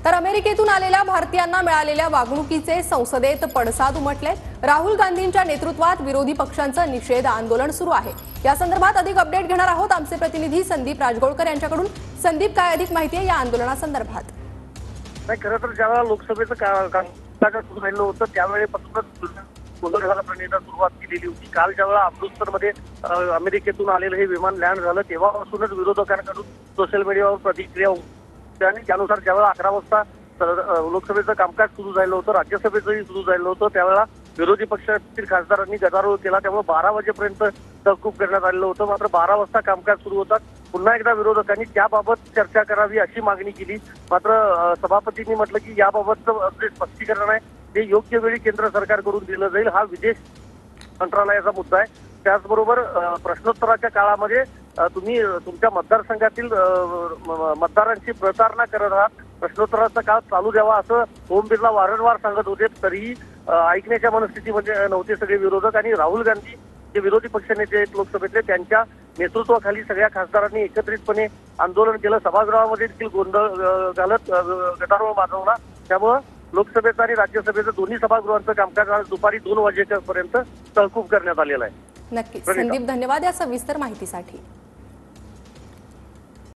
तर अमेरिकेतून आलेल्या भारतीयांना मिळालेल्या वागणुकीचे संसदेत पडसाद उमटले। राहुल गांधींच्या नेतृत्वात विरोधी पक्षांचं निषेध आंदोलन सुरू आहे। या संदर्भात अधिक अपडेट घेणार आहोत आमचे प्रतिनिधी संदीप राजगोळकर यांच्याकडून। संदीप, काय अधिक माहिती आहे या आंदोलनासंदर्भात? नाही, खरं तर ज्यावेळेला लोकसभेचं कामकाज सुरू झालं होतं त्यावेळेपासूनच गोंधळाला प्रणीता सुरुवात केलेली होती। काल ज्यावेळेला अमृतसरमध्ये अमेरिकेतून आलेलं हे विमान लँड झालं तेव्हापासूनच विरोधकांकडून सोशल मीडियावर प्रतिक्रिया होत्या आणि त्यानुसार ज्यावेळेला 11 वाजता लोकसभेचं कामकाज सुरू झालं होतं, राज्यसभेचंही सुरू झालं होतं, त्यावेळेला विरोधी पक्षातील खासदारांनी गदारोळ केला। त्यामुळे 12 वाजेपर्यंत तहकूब करण्यात आलेलं होतं। मात्र 12 वाजता कामकाज सुरू होतात पुन्हा एकदा विरोधकांनी त्याबाबत चर्चा करावी अशी मागणी केली। मात्र सभापतींनी म्हटलं की याबाबतचं जे स्पष्टीकरण आहे ते योग्य वेळी केंद्र सरकारकडून दिलं जाईल। हा विदेश मंत्रालयाचा मुद्दा आहे। त्याचबरोबर प्रश्नोत्तराच्या काळामध्ये तुम्ही तुमच्या मतदारसंघातील मतदारांची प्रतारणा करत आहात, प्रश्नोत्तराचा काळ चालू द्यावा असं ओम बिर्ला वारंवार सांगत होते, तरीही ऐकण्याच्या मनस्थितीमध्ये नव्हते सगळे विरोधक। आणि राहुल गांधी जे विरोधी पक्षनेते आहेत लोकसभेतले त्यांच्या नेतृत्वाखाली सगळ्या खासदारांनी एकत्रितपणे आंदोलन केलं। सभागृहामध्ये देखील गोंधळ घालत गदारोळ माजवला। त्यामुळे लोकसभेचं आणि राज्यसभेचं दोन्ही सभागृहांचं कामकाज आज दुपारी 2 वाजेपर्यंत तहकूब करण्यात आलेलं आहे। नक्कीच संदीप, धन्यवाद या सविस्तर माहितीसाठी।